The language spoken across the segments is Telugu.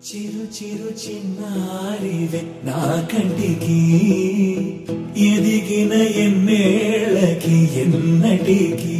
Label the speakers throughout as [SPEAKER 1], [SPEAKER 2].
[SPEAKER 1] చిరు చిరు చిన్నారివే నా కంటికి ఎదిగిన ఎన్నేళ్ళకి ఎన్నటికి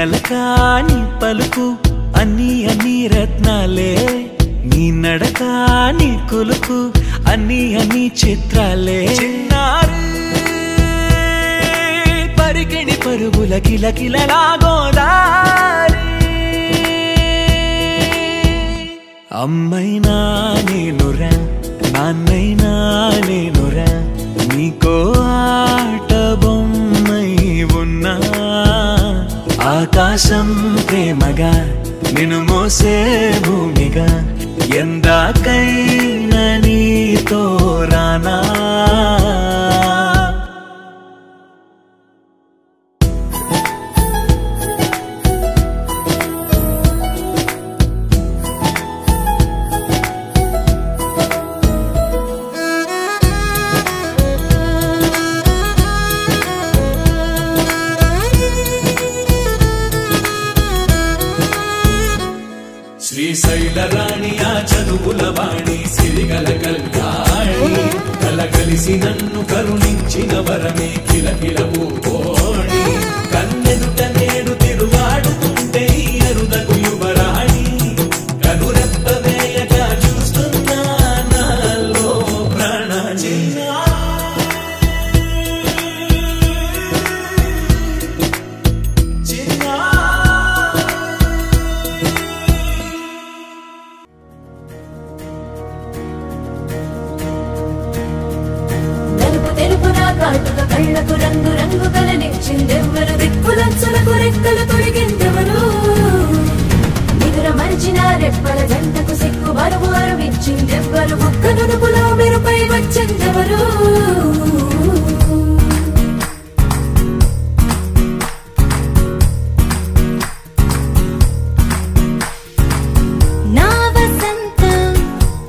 [SPEAKER 1] అలకాని పలుకు అన్ని అన్ని రత్నాలే నీ నడకాని కులుకు అన్ని అన్ని చిత్రాలే చిన్నారు పరికిణి పరుగుల కిలకిలలాగోదారి అమ్మైనా నేనురా నాన్నైనా నేనురా నీకో ఆట బొమ్మై ఉన్నా ఆకాశం ప్రేమగా నిన్ను మోసే భూమిగా ఎందాకైనా నీతో రానా శ్రీశైల రాణి ఆ చదువుల వాణి సిరిగల కల్యాణి కలగలిసి నన్ను కరుణించిన వరమే కిలకిలవు కోణి కన్నెదుట నేడు తిరుగాడుతుంటే అరుదకు యువరాణి కనురెప్ప వేయగా చూస్తున్నా నాలో ప్రాణ
[SPEAKER 2] కళ్ళకు రంగు రంగు కలనిచ్చిందెవ్వరు దిక్కులచ్చులకు రెక్కలు తొడిగిందెవరు నిదుర మరిచిన రెప్పల జంటకు సిక్కు బరువు అరవిచ్చిందెవ్వరు ఒక్క నునుపులో మెరుపై వచ్చిందెవరు నా వసంతం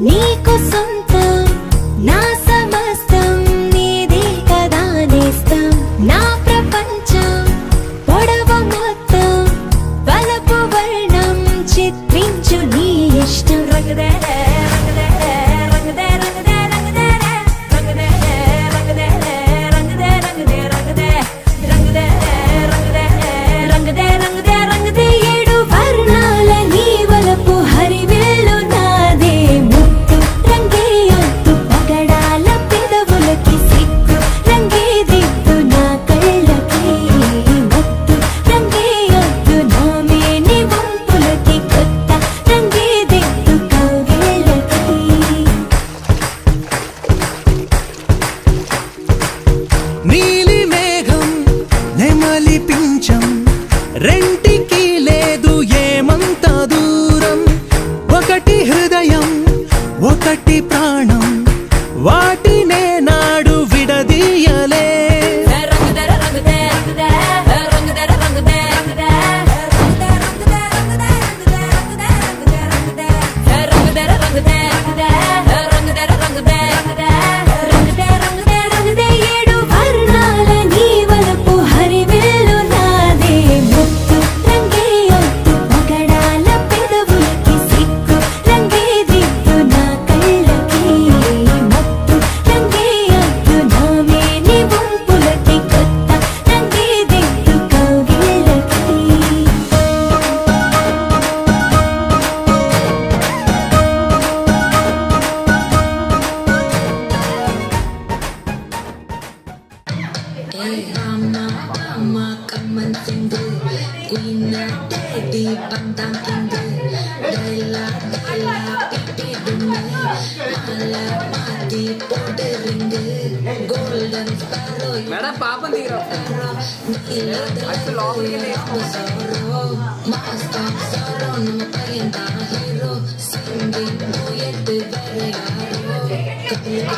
[SPEAKER 2] నీకు సొంతం నా సమస్తం నా ప్రపంచం పొడవ మొత్తం వలపు వర్ణం చిత్రించు నీ ఇష్టం రంగదే రంగదే రంగదే రంగదే రంగదే రంగదే రంగదే రంగదే రంగదే రంగదే రంగదే రంగదే రంగదే రంగదే రంగదే ఏడు వర్ణాల నీ వలపు హరివేలు నాదే ముత్తు రంగే అంతు పగడాల పెదవులకి సిగ్గు రంగే దిద్దు నా కళ్ళకి మత్తు రంగే అద్దు నా మేని వంపులకి కొత్త రంగే దిద్దు కౌగిళ్ళకి
[SPEAKER 1] నీలి మేఘం నెమలి పించం రెంటికి లేదు ఏమంత దూరం ఒకటి హృదయం ఒకటి ప్రాణం వాటినే నాడు విడదీయలే
[SPEAKER 2] ఏడు వర్ణాల నీ వలపు హరివేలు నాదే ముత్తు రంగే అంతు పగడాల పెదవులకి సిగ్గు రంగే దిద్దు నా కళ్ళకి మత్తు రంగే అద్దు నా మేని వంపులకి కొత్త రంగే దిద్దు కౌగిళ్ళకి
[SPEAKER 3] Mama, come and sing the Queen Daddy, Bandam King, Della, Pitti Dumme, Mala, Mati, Potter Ring, Golden Sparrow, Madam Papa Nero, Nila, Sorrow, Master Sorrow, no Payanta Hero, singing, no yet the very hero.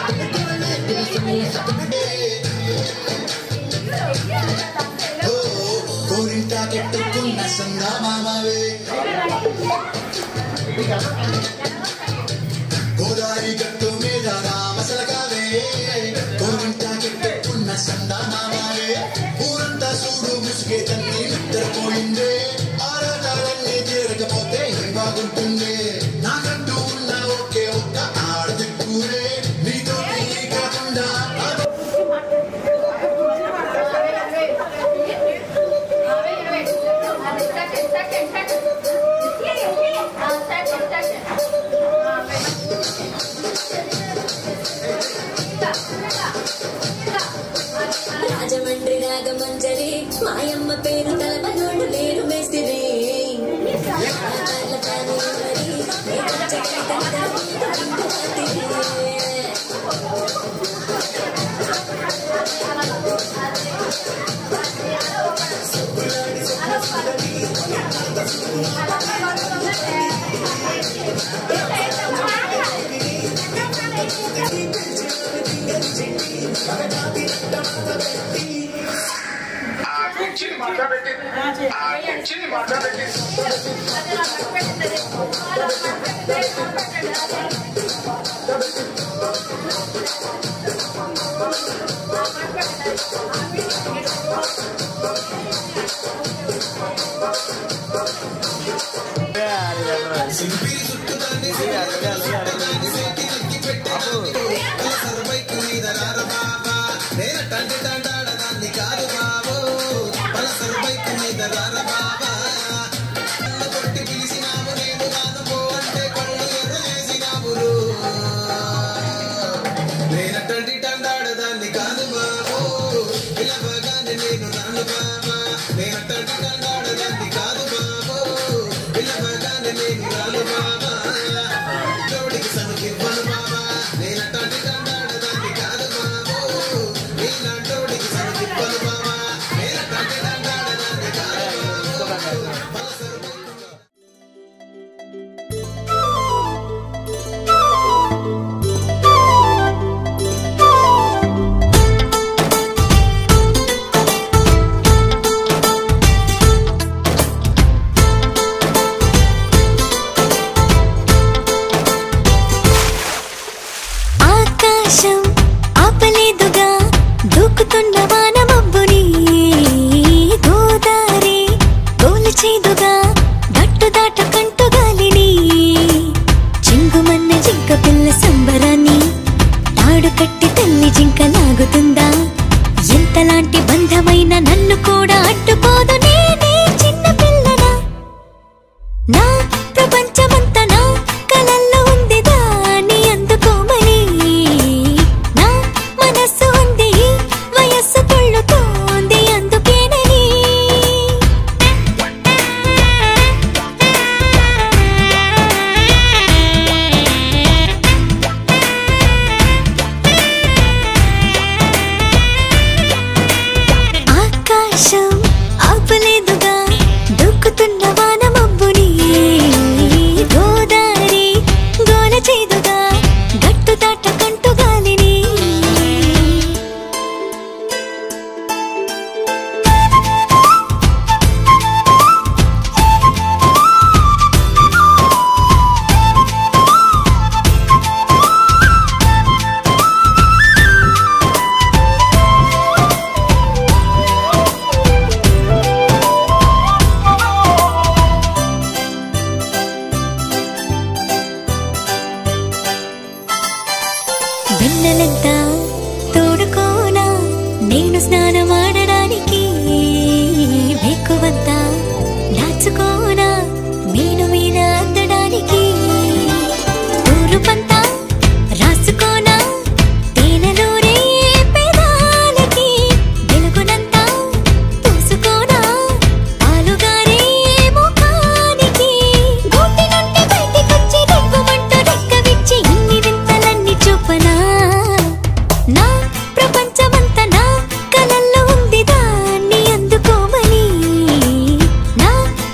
[SPEAKER 4] కెట్టుకున్న సంగా మామవే గోదావరి గట్టు మీద రామసలగావే గోరింట కెట్టుకున్న సంగా మామవే ఊరంతా చూడు ముసుగే తన్ని నిద్రపోయిందే ఆరాటాలన్నీ తీరకపోతే ఏం బాగుంటుంది నాకంటూ ఉన్న ఒకే ఒక్క ఆడదిక్కురే నీతో కాకుండా
[SPEAKER 2] రాజమండ్రి రాగమంజరి మాయమ్మ పేరు తలపనోడు లేరు మేస్తిరి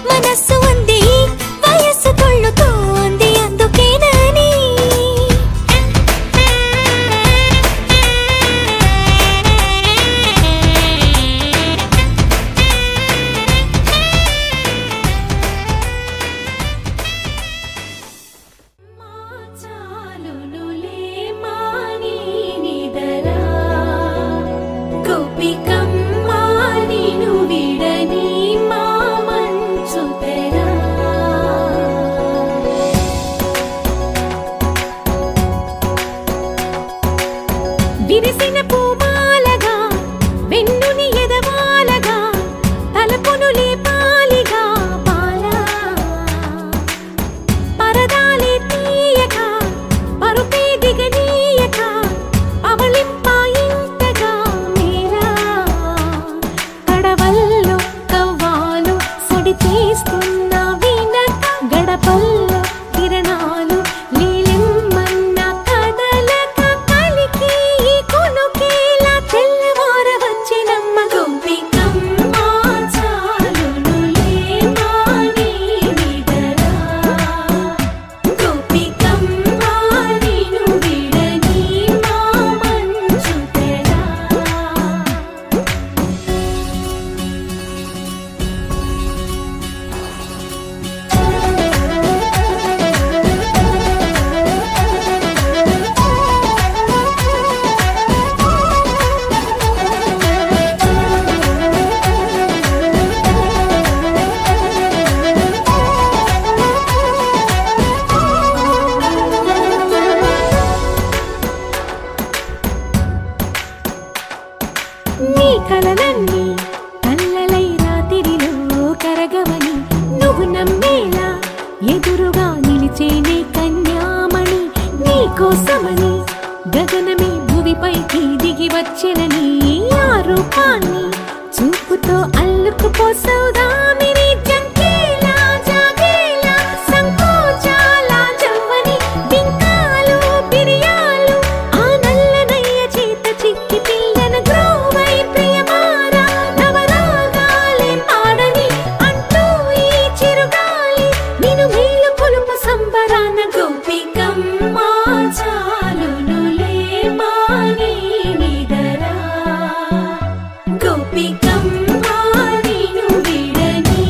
[SPEAKER 2] మనసు
[SPEAKER 5] విరిసిన పూమాలగా వెన్నుని ఎదవాలగా తలపును లేపాలిగా పాలా పరదాలే తీయక పరుపే దిగనీయక అవలింపాయింతగా మేరా కడవల్లో కవ్వాలు సడి చేస్తున్న వీణత గడపల్లో కిరణాలు లీలిమ్మన్న కదలక కలికి ఈ కొనుకేలా తెల్లవార వచ్చినమ్మ గోపికమ్మ చాలునులే మాని నిదరా గోపికమ్మ నిను విడని మా మంచు తెరా నీ కలలన్నీ కల్లలై రాత్రిలో కరగవని నువ్వు నమ్మేలా ఎదురుగా నిలిచేనే కన్యామణి నీ కోసమని గగనమే భూమిపైకి దిగి వచ్చెనని ఆ రూపాన్ని చూపుతో అల్లుకుపోసౌదామిని జంకేలా జాగేలా సంకోచాల జవ్వని బింకాలు బిరియాలు ఆ నల్లనయ్య చేత చిక్కి పిల్లన గ్రోవై ప్రియమారా నవరాగాలే పాడని అంటూ ఈ చిరుగాలి నిన్ను మేలు కొలుపు సంబరాన గోపికమ్మ చాలునులే మాని నిదరా గోపికమ్మ నిన్ను విడని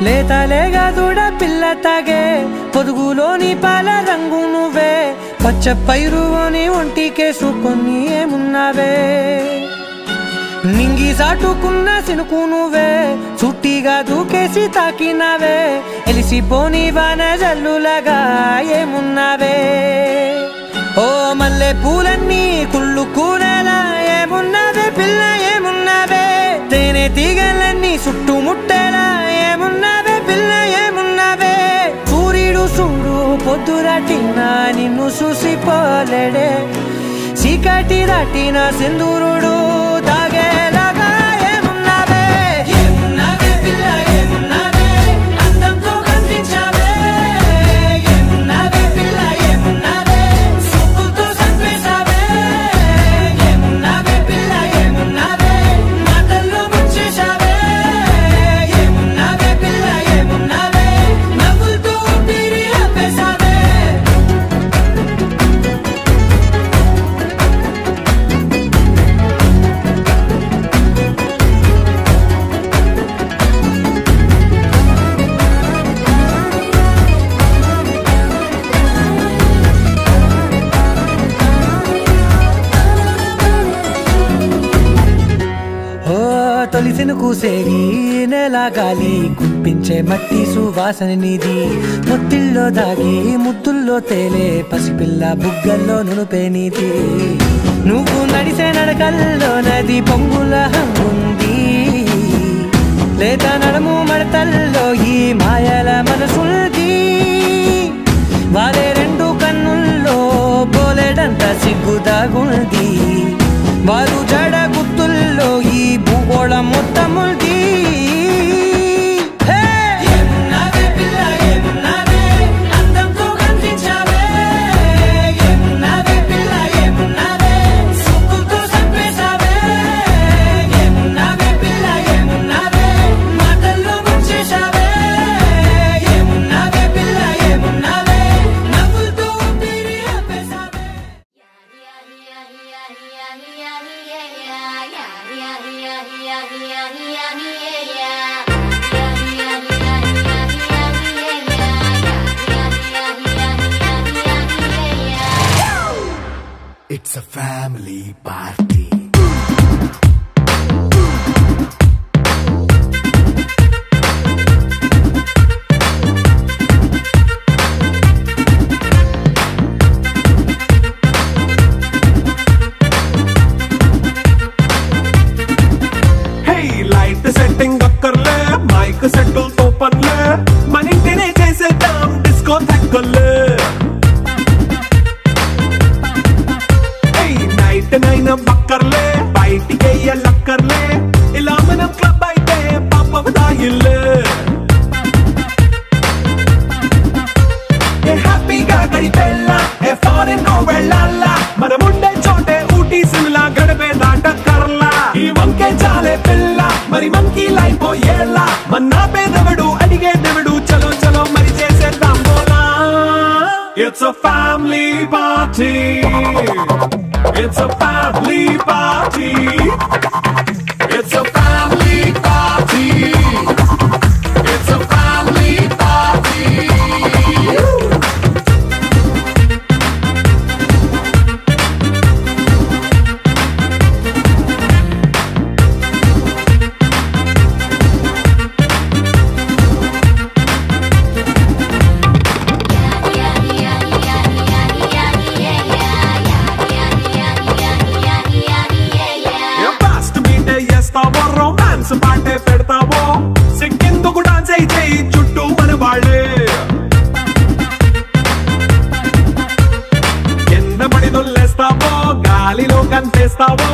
[SPEAKER 1] లేతలేగా దూడ పిల్ల తాగే పొదుగులోని పాల రంగు నువ్వే పచ్చ పైరుని ఒంటికేసుకొని ఏమున్నావే నింగి సాటుకున్న సినుకు నువ్వే చుట్టిగా దూకేసి తాకినావే ఎలిసిపోని వాన జల్లులాగా ఏమున్నావే ఓ మల్లె పూలన్నీ కుళ్ళు కూరలా ఏమున్నావే పిల్ల ఏమున్నావే తేనె తీగలన్నీ చుట్టుముట్టేలా ఏమున్నావే పిల్ల ఏమున్నావే సూర్యుడు చూడు పొద్దురాటిన నిన్ను చూసిపోలేడే చీకటి దాటిన సింధూరుడు తాగేలాగా ఏమున్నావే ఏమున్నావే పిల్ల ఏమున్నావే అందంతో కనిపించావే ఏమున్నావే పిల్ల ఏమున్నావే చూపుతో సంపేశావే ఏమున్నావే పిల్ల ఏమున్నావే మాటల్లో ముంచేశావే ఏమున్నావే పిల్ల ఏమున్నావే నవ్వులతో ఊపిరి ఆపేశావే తొలిసిన కూసేగి నెల గాలి కుప్పించే మట్టి సువాసన నీది మొత్తిల్లో దాగి ముద్దుల్లో తేలే పసిపిల్ల బుగ్గల్లో నునుపే నీది నువ్వు నడిసే నడకల్లో నది పొంగుల హంగుంది లేత నడుము మడతల్లో ఈ మాయల మనసుల్ది వారే రెండు కన్నుల్లో బోలెడంత సిగ్గుదాగుంది వారు జడ గుత్తుల్లో ఈ భూగోళం మొత్తముల్ది
[SPEAKER 4] It's a family party. Hey, light setting akkarle, mic settle to panle, manintine chesedam disco thakkale. నైన బక్కర్లే బయటికి లక్కర్లే ఇలా మనం క్లబ్ అయితే పాపదాయిల్లే ఏ హ్యాపీగా గడిపెల్లా ఏ ఫారెన్ నో వెళ్ళాలా మనముండే చోటే ఊటీ సిమ్లా గడిపే దాటక్కర్లా ఈ వంకే చాలే పిల్ల మరి మంకీ లైఫ్ ఏళ్ళ మన్నా పేదవడు అడిగేదెవడు చలో చలో మరి చేసేద్దాం బోలా It's a family party. It's a family party. It's a family party. It's a family party. పాటే పెడతావో సిక్కిందుకు డాన్స్ అయితే చుట్టూ మన వాళ్ళే కింద పడి దొల్లేస్తావో గాలిలో కనిపిస్తావో